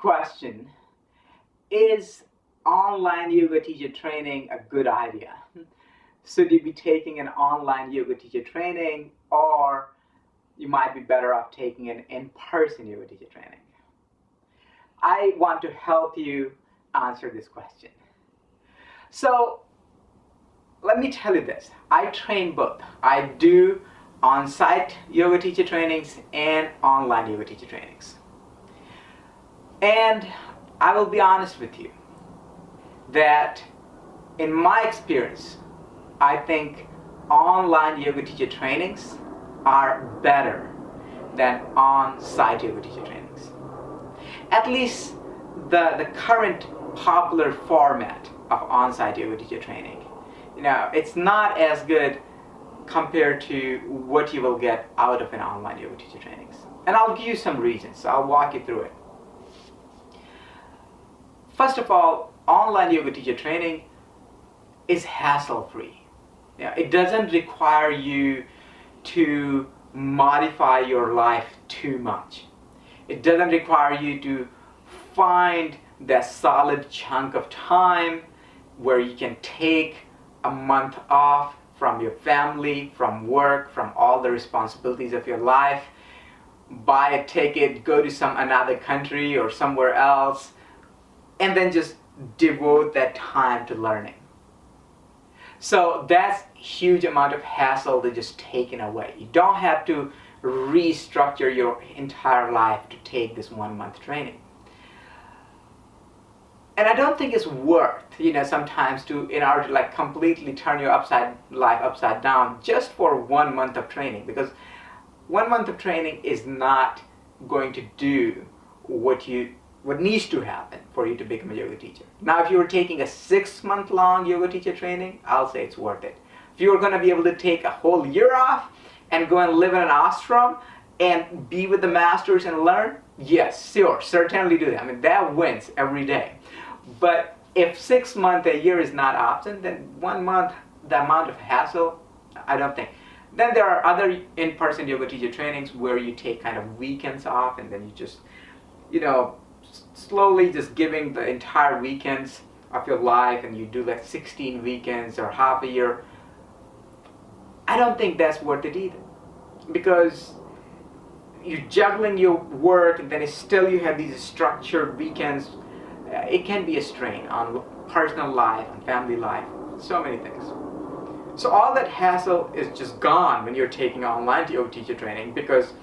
question: is online yoga teacher training a good idea? Should you be taking an online yoga teacher training, or you might be better off taking an in-person yoga teacher training? I want to help you answer this question. So let me tell you this. I train both. I do on-site yoga teacher trainings and online yoga teacher trainings. And I will be honest with you that in my experience, I think online yoga teacher trainings are better than on-site yoga teacher trainings. At least the current popular format of on-site yoga teacher training. It's not as good compared to what you will get out of an online yoga teacher trainings. And I'll give you some reasons. I'll walk you through it. First of all, online yoga teacher training is hassle-free. It doesn't require you to modify your life too much. It doesn't require you to find that solid chunk of time where you can take a month off from your family, from work, from all the responsibilities of your life, buy a ticket, go to another country or somewhere else, and then just devote that time to learning. So that's huge amount of hassle that just taken away. You don't have to restructure your entire life to take this 1 month training. And I don't think it's worth, sometimes in order to completely turn your life upside down just for 1 month of training, because 1 month of training is not going to do what needs to happen for you to become a yoga teacher. Now, if you were taking a 6-month-long yoga teacher training, I'll say it's worth it. If you were going to be able to take a whole year off and go and live in an ashram and be with the masters and learn, yes, sure, certainly do that. I mean, that wins every day. But if 6 months, a year is not option, then 1 month, the amount of hassle, I don't think. Then there are other in-person yoga teacher trainings where you take kind of weekends off, and then you just, slowly just giving the entire weekends of your life, and you do 16 weekends or half a year. I don't think that's worth it either, because you're juggling your work, and then still you have these structured weekends. It can be a strain on personal life, on family life, so many things. So all that hassle is just gone when you're taking online yoga teacher training, because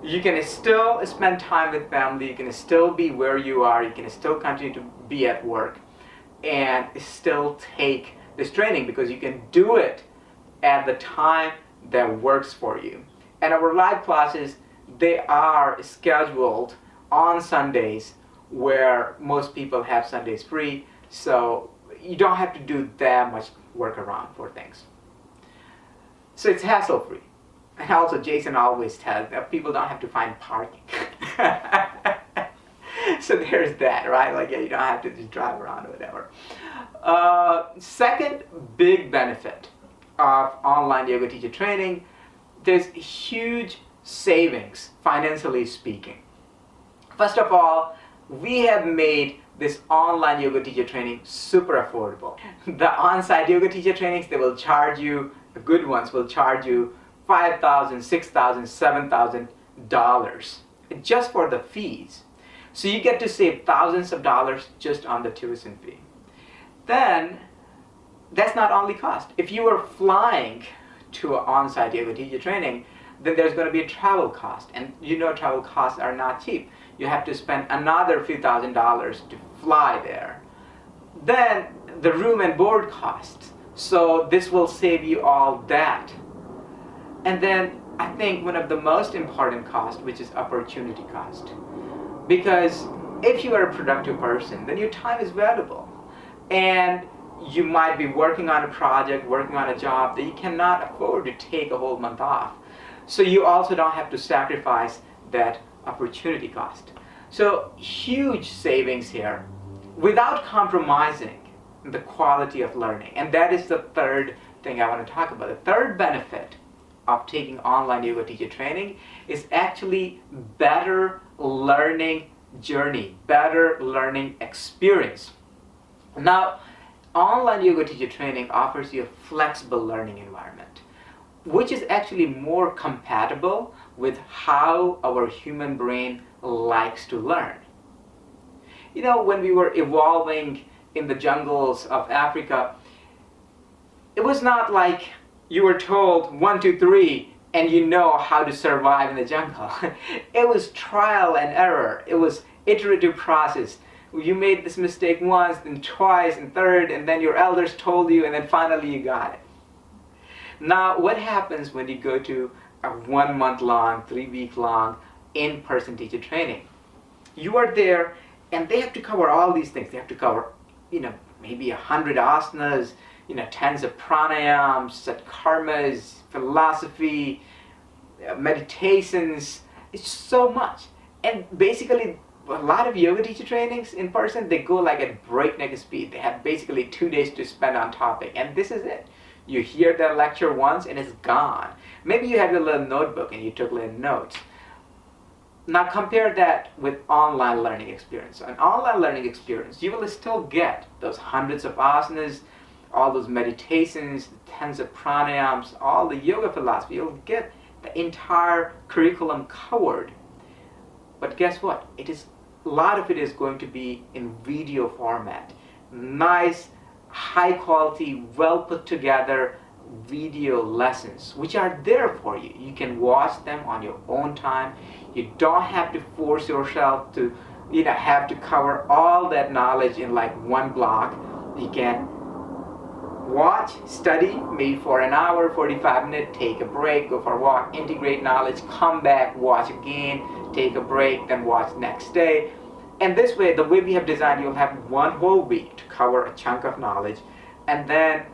you can still spend time with family, you can still be where you are, you can still continue to be at work, and still take this training, because you can do it at the time that works for you. And our live classes, they are scheduled on Sundays, where most people have Sundays free, so you don't have to do that much workaround for things. So it's hassle-free. And also, Jason always tells that people don't have to find parking. So there's that, right? You don't have to just drive around or whatever. Second big benefit of online yoga teacher training, there's huge savings, financially speaking. First of all, we have made this online yoga teacher training super affordable. The on-site yoga teacher trainings, they will charge you, the good ones will charge you $5,000, $6,000, $7,000 just for the fees. So you get to save thousands of dollars just on the tuition fee. Then, that's not only cost. If you are flying to an on-site yoga teacher training, then there's going to be a travel cost. And travel costs are not cheap. You have to spend another few $1,000s to fly there. Then the room and board costs. So this will save you all that. And then I think one of the most important costs, which is opportunity cost. Because if you are a productive person, then your time is valuable. And you might be working on a project, working on a job that you cannot afford to take a whole month off. So you also don't have to sacrifice that opportunity cost. So huge savings here without compromising the quality of learning. And that is the third thing I want to talk about. The third benefit of taking online yoga teacher training is actually better learning journey, better learning experience. Now, online yoga teacher training offers you a flexible learning environment, which is actually more compatible with how our human brain likes to learn. You know, when we were evolving in the jungles of Africa, it was not like you were told 1, 2, 3 and you know how to survive in the jungle. It was trial and error. It was iterative process. You made this mistake once, then twice, and third, and then your elders told you, and then finally you got it. Now, what happens when you go to a 1 month long, 3 week long in-person teacher training? You are there, and they have to cover all these things. They have to cover, maybe 100 asanas, tens of pranayams, karmas, philosophy, meditations. It's so much. And basically, a lot of yoga teacher trainings in person, they go like at breakneck speed. They have basically 2 days to spend on topic, and this is it. You hear that lecture once and it's gone. Maybe you have your little notebook and you took little notes. Now compare that with online learning experience. An online learning experience, you will still get those hundreds of asanas, all those meditations, tens of pranayams, all the yoga philosophy. You'll get the entire curriculum covered. But guess what? A lot of it is going to be in video format. Nice, high quality, well put together video lessons, which are there for you. You can watch them on your own time. You don't have to force yourself to have to cover all that knowledge in like one block. You can watch, study, maybe for an hour, 45 minutes, take a break, go for a walk, integrate knowledge, come back, watch again, take a break, then watch next day. And this way, the way we have designed, you'll have 1 whole week to cover a chunk of knowledge. And then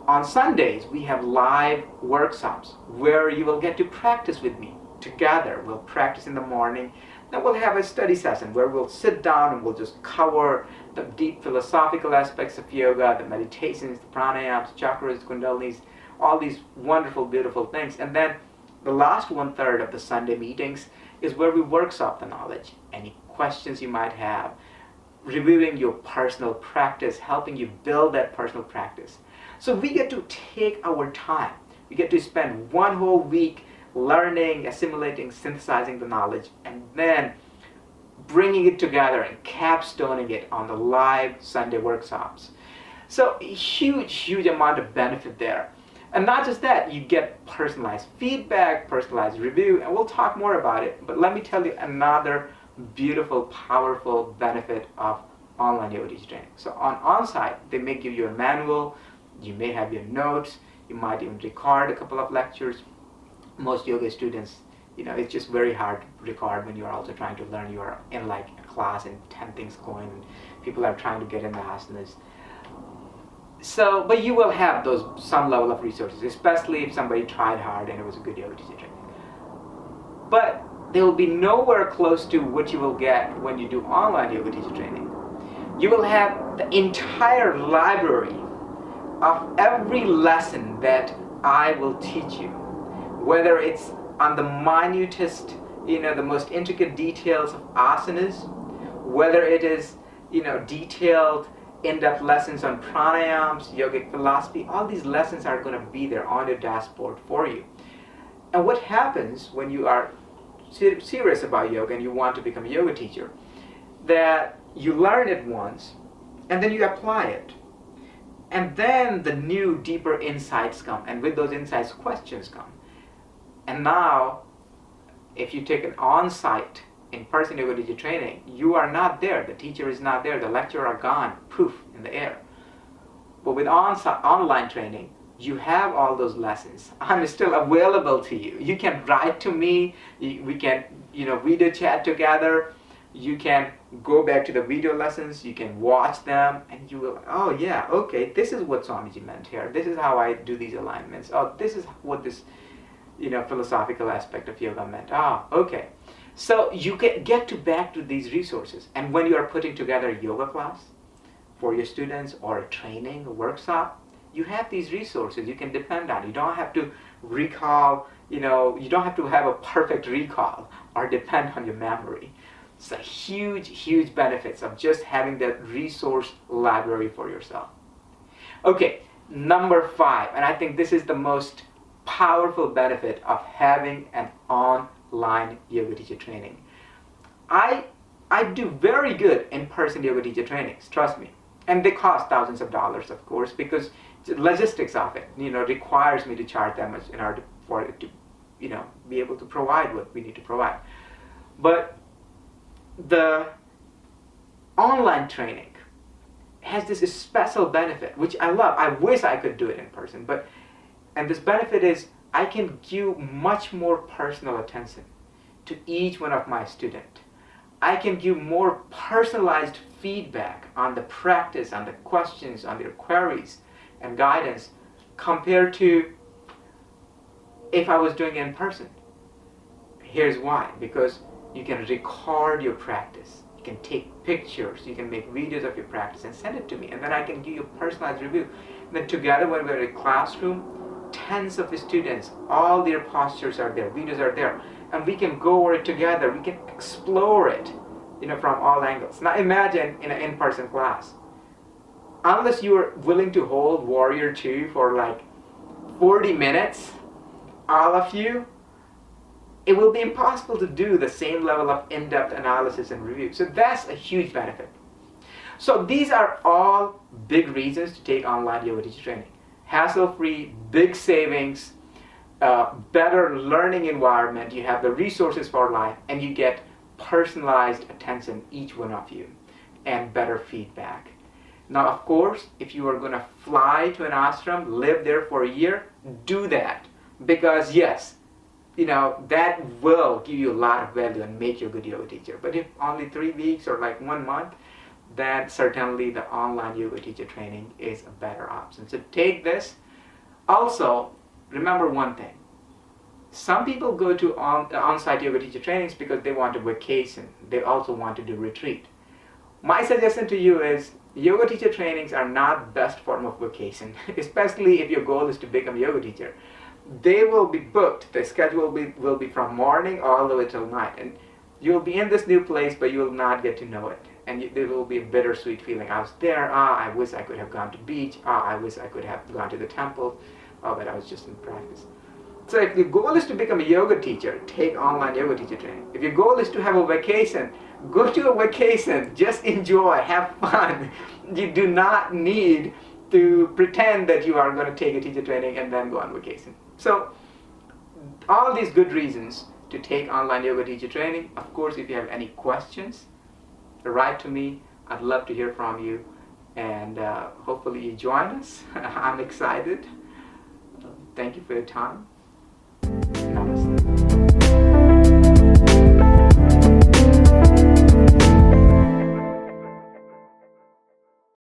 on Sundays, we have live workshops where you will get to practice with me together. We'll practice in the morning. Then we'll have a study session where we'll sit down and we'll just cover the deep philosophical aspects of yoga, the meditations, the pranayams, chakras, kundalinis, all these wonderful, beautiful things. And then the last 1/3 of the Sunday meetings is where we workshop the knowledge. Any questions you might have, reviewing your personal practice, helping you build that personal practice. So we get to take our time. We get to spend 1 whole week learning, assimilating, synthesizing the knowledge, and then bringing it together and capstoning it on the live Sunday workshops. So huge amount of benefit there. And not just that, you get personalized feedback, personalized review, and we'll talk more about it. But let me tell you another beautiful, powerful benefit of online yoga teacher training. So on Onsite, they may give you a manual, you may have your notes, you might even record a couple of lectures. Most yoga students, it's just very hard to record when you're also trying to learn. You are in like a class and 10 things going, and people are trying to get in the asanas. So, but you will have some level of resources, especially if somebody tried hard and it was a good yoga teacher training. But they will be nowhere close to what you will get when you do online yoga teacher training. You will have the entire library of every lesson that I will teach you, whether it's on the minutest, the most intricate details of asanas, whether it is, detailed in-depth lessons on pranayams, yogic philosophy. All these lessons are going to be there on your dashboard for you. And what happens when you are serious about yoga and you want to become a yoga teacher, that you learn it once and then you apply it. And then the new, deeper insights come, and with those insights, questions come. And now, if you take an on-site, in-person yoga teacher training, you are not there. The teacher is not there. The lecturer are gone, poof, in the air. But with online training, you have all those lessons. I'm still available to you. You can write to me. We can, video chat together. You can go back to the video lessons. You can watch them, and you will, oh yeah, okay, this is what Swamiji meant here. This is how I do these alignments. Oh, this is what this, philosophical aspect of yoga meant. Ah, okay. So you get back to these resources. And when you are putting together a yoga class for your students or a training, a workshop, you have these resources you can depend on. You don't have to recall, you don't have to have a perfect recall or depend on your memory. It's a huge benefits of just having that resource library for yourself. Okay, number 5, and I think this is the most powerful benefit of having an online yoga teacher training. I do very good in-person yoga teacher trainings, trust me. And they cost thousands of dollars, of course, because the logistics of it, requires me to charge that much in order for it to, be able to provide what we need to provide. But the online training has this special benefit, which I love. I wish I could do it in person, and this benefit is I can give much more personal attention to each one of my students. I can give more personalized feedback on the practice, on the questions, on their queries and guidance compared to if I was doing it in person. Here's why. Because you can record your practice, you can take pictures, you can make videos of your practice and send it to me, and then I can give you a personalized review. And then together when we're in a classroom, tens of students, all their postures are there, videos are there, and we can go over it together, we can explore it, from all angles. Now imagine in an in-person class, unless you're willing to hold Warrior 2 for like 40 minutes, all of you, it will be impossible to do the same level of in-depth analysis and review. So that's a huge benefit. So these are all big reasons to take online yoga teacher training. Hassle-free, big savings, better learning environment, you have the resources for life, and you get personalized attention, each one of you, and better feedback. Now, of course, if you are going to fly to an ashram, live there for a year, do that. Because yes, that will give you a lot of value and make you a good yoga teacher. But if only 3 weeks or like 1 month, then certainly the online yoga teacher training is a better option. So take this. Also, remember one thing. Some people go to on-site yoga teacher trainings because they want a vacation. They also want to do retreat. My suggestion to you is yoga teacher trainings are not best form of vacation, especially if your goal is to become a yoga teacher. They will be booked. The schedule will be from morning all the way till night. And you'll be in this new place, but you will not get to know it. And there will be a bittersweet feeling. I was there. I wish I could have gone to beach. I wish I could have gone to the temple. But I was just in practice. So if your goal is to become a yoga teacher, take online yoga teacher training. If your goal is to have a vacation, go to a vacation. Just enjoy. Have fun. You do not need to pretend that you are going to take a teacher training and then go on vacation. So all these good reasons to take online yoga teacher training. Of course, if you have any questions, write to me. I'd love to hear from you, and hopefully you join us. I'm excited. Thank you for your time.